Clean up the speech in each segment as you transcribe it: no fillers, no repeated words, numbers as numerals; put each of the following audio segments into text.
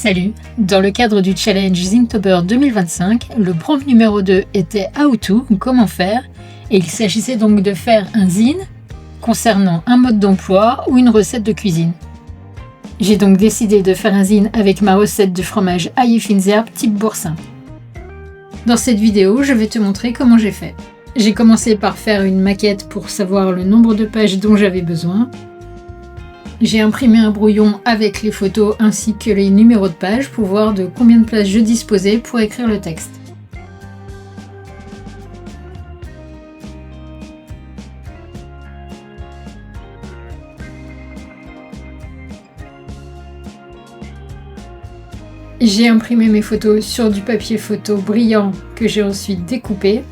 Salut! Dans le cadre du challenge Zinktober 2025, le prompt numéro 2 était How to, comment faire, et il s'agissait donc de faire un zine concernant un mode d'emploi ou une recette de cuisine. J'ai donc décidé de faire un zine avec ma recette de fromage ail fines herbes type boursin. Dans cette vidéo, je vais te montrer comment j'ai fait. J'ai commencé par faire une maquette pour savoir le nombre de pages dont j'avais besoin. J'ai imprimé un brouillon avec les photos ainsi que les numéros de pages pour voir de combien de place je disposais pour écrire le texte. J'ai imprimé mes photos sur du papier photo brillant que j'ai ensuite découpé.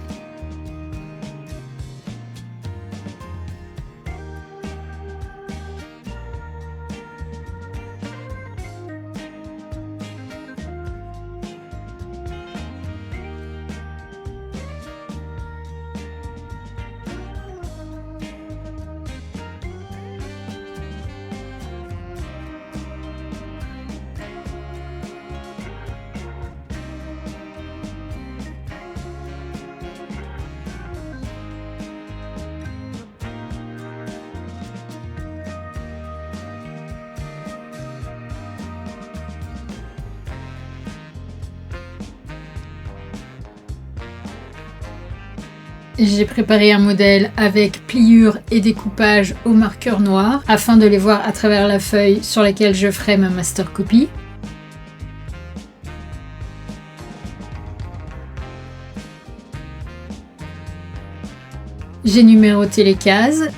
J'ai préparé un modèle avec pliure et découpage au marqueur noir afin de les voir à travers la feuille sur laquelle je ferai ma master copy. J'ai numéroté les cases.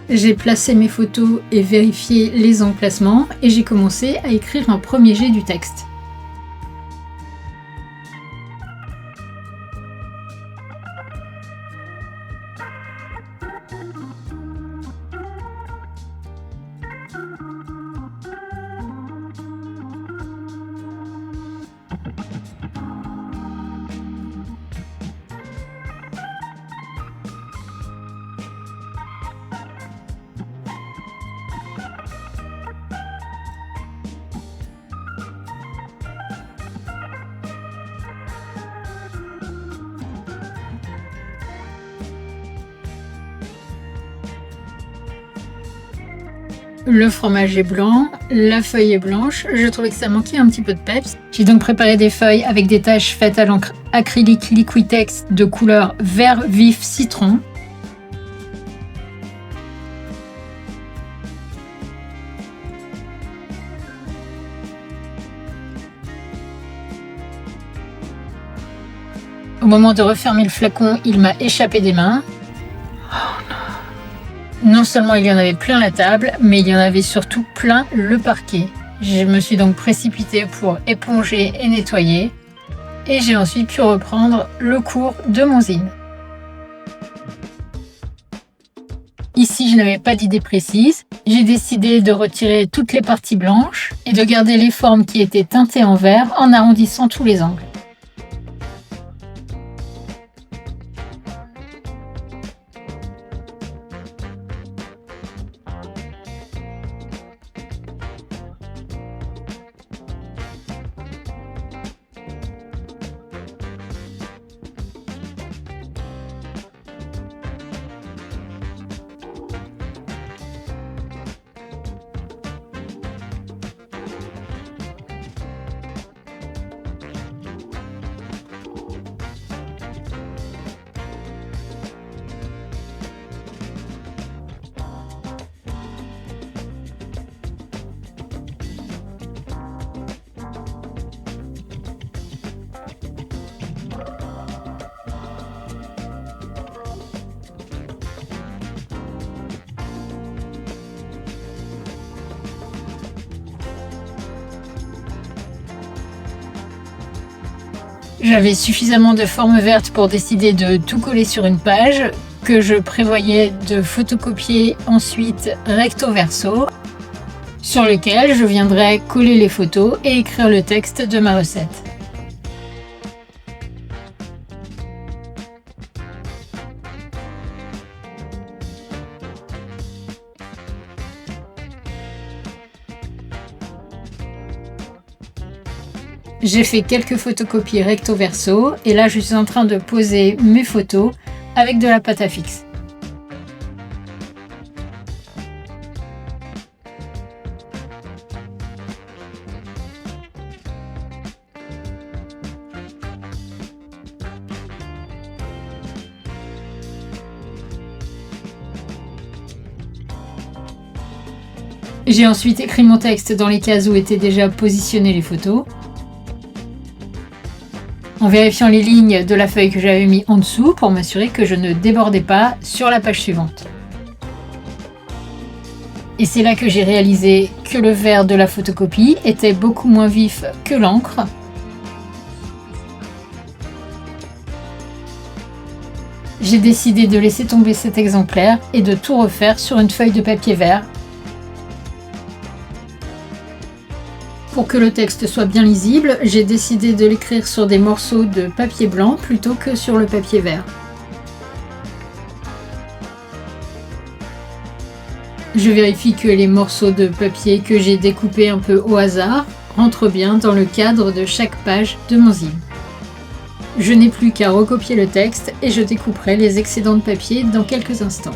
J'ai placé mes photos et vérifié les emplacements et j'ai commencé à écrire un premier jet du texte. Le fromage est blanc, la feuille est blanche, je trouvais que ça manquait un petit peu de peps. J'ai donc préparé des feuilles avec des taches faites à l'encre acrylique Liquitex de couleur vert vif citron. Au moment de refermer le flacon, il m'a échappé des mains. Non seulement il y en avait plein la table, mais il y en avait surtout plein le parquet. Je me suis donc précipitée pour éponger et nettoyer. Et j'ai ensuite pu reprendre le cours de mon zine. Ici, je n'avais pas d'idée précise. J'ai décidé de retirer toutes les parties blanches et de garder les formes qui étaient teintées en vert en arrondissant tous les angles. J'avais suffisamment de forme verte pour décider de tout coller sur une page que je prévoyais de photocopier ensuite recto verso, sur lequel je viendrai coller les photos et écrire le texte de ma recette. J'ai fait quelques photocopies recto verso et là je suis en train de poser mes photos avec de la pâte à fixe. J'ai ensuite écrit mon texte dans les cases où étaient déjà positionnées les photos, en vérifiant les lignes de la feuille que j'avais mis en dessous pour m'assurer que je ne débordais pas sur la page suivante. Et c'est là que j'ai réalisé que le vert de la photocopie était beaucoup moins vif que l'encre. J'ai décidé de laisser tomber cet exemplaire et de tout refaire sur une feuille de papier vert. Pour que le texte soit bien lisible, j'ai décidé de l'écrire sur des morceaux de papier blanc plutôt que sur le papier vert. Je vérifie que les morceaux de papier que j'ai découpés un peu au hasard rentrent bien dans le cadre de chaque page de mon zine. Je n'ai plus qu'à recopier le texte et je découperai les excédents de papier dans quelques instants.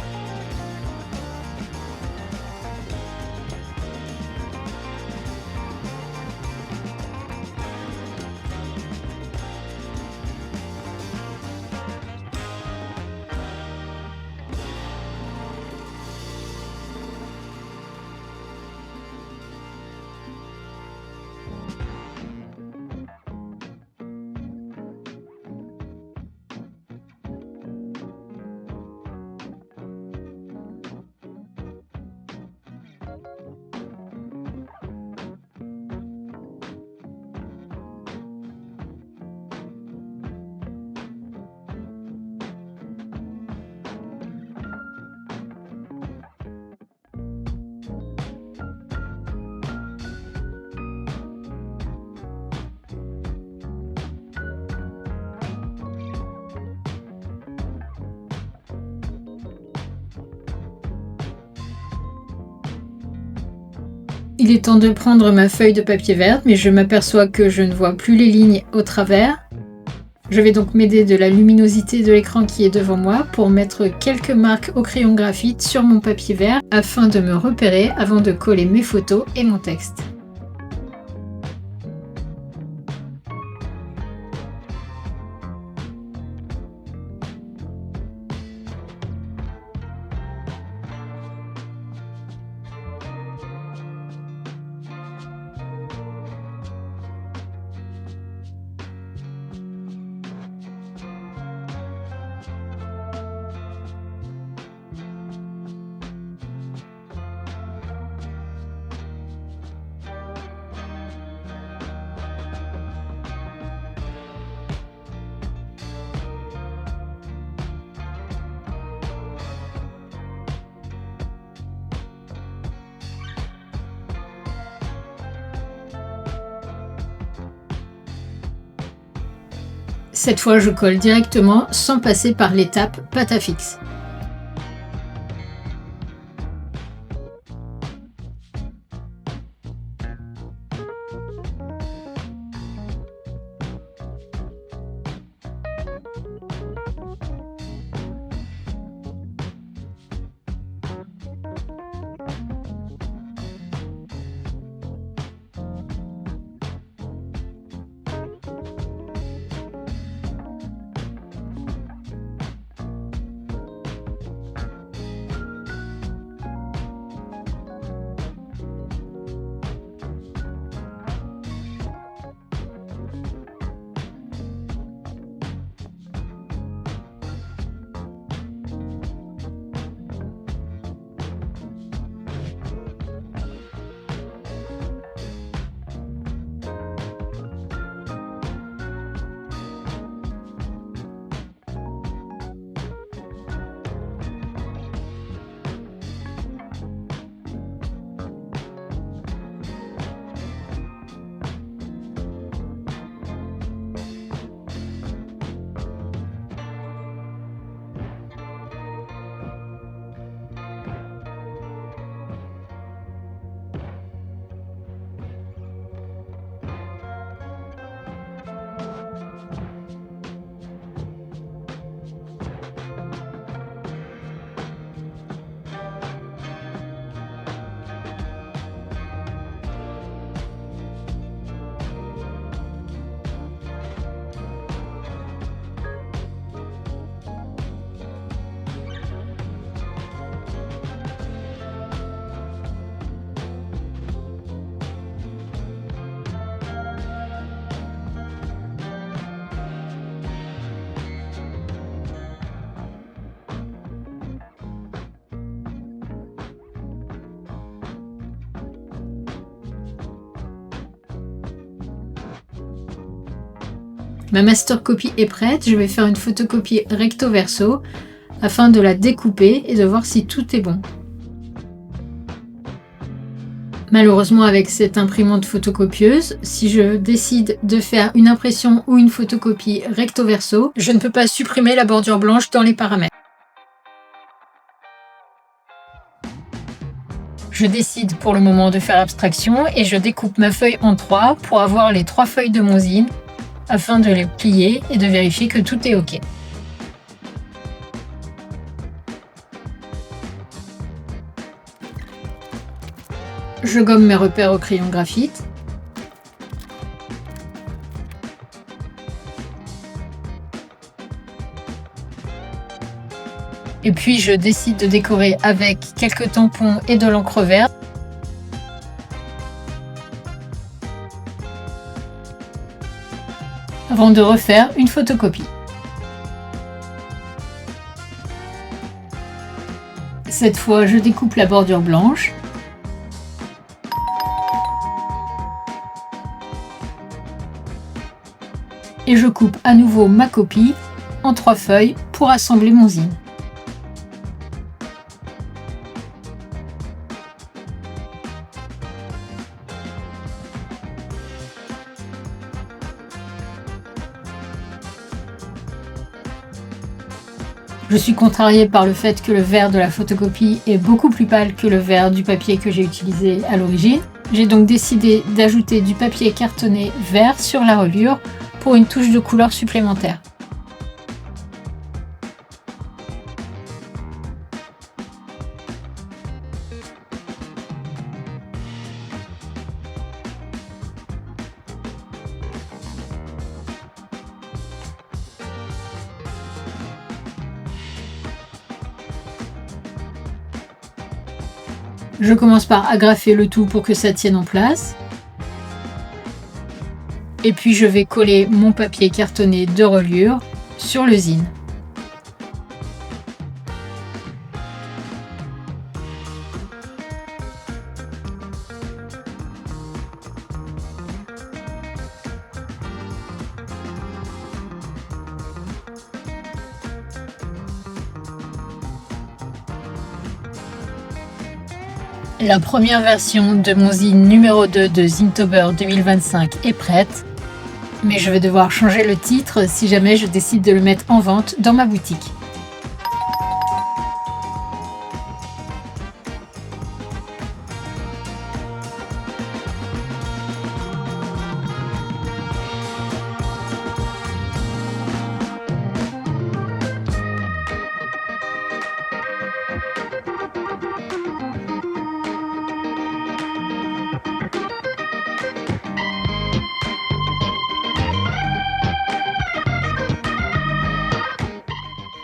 Il est temps de prendre ma feuille de papier vert, mais je m'aperçois que je ne vois plus les lignes au travers. Je vais donc m'aider de la luminosité de l'écran qui est devant moi pour mettre quelques marques au crayon graphite sur mon papier vert afin de me repérer avant de coller mes photos et mon texte. Cette fois, je colle directement sans passer par l'étape pâte à fixe. Ma master copy est prête, je vais faire une photocopie recto verso afin de la découper et de voir si tout est bon. Malheureusement, avec cette imprimante photocopieuse, si je décide de faire une impression ou une photocopie recto verso, je ne peux pas supprimer la bordure blanche dans les paramètres. Je décide pour le moment de faire abstraction et je découpe ma feuille en 3 pour avoir les 3 feuilles de mon zine afin de les plier et de vérifier que tout est OK. Je gomme mes repères au crayon graphite. Et puis je décide de décorer avec quelques tampons et de l'encre verte. Avant de refaire une photocopie. Cette fois, je découpe la bordure blanche. Et je coupe à nouveau ma copie en 3 feuilles pour assembler mon zine. Je suis contrariée par le fait que le vert de la photocopie est beaucoup plus pâle que le vert du papier que j'ai utilisé à l'origine. J'ai donc décidé d'ajouter du papier cartonné vert sur la reliure pour une touche de couleur supplémentaire. Je commence par agrafer le tout pour que ça tienne en place. Et puis je vais coller mon papier cartonné de reliure sur le zine. La première version de mon zine numéro 2 de Zintober 2025 est prête, mais je vais devoir changer le titre si jamais je décide de le mettre en vente dans ma boutique.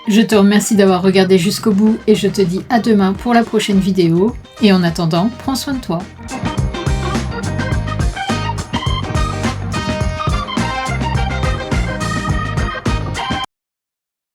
Je te remercie d'avoir regardé jusqu'au bout et je te dis à demain pour la prochaine vidéo. Et en attendant, prends soin de toi.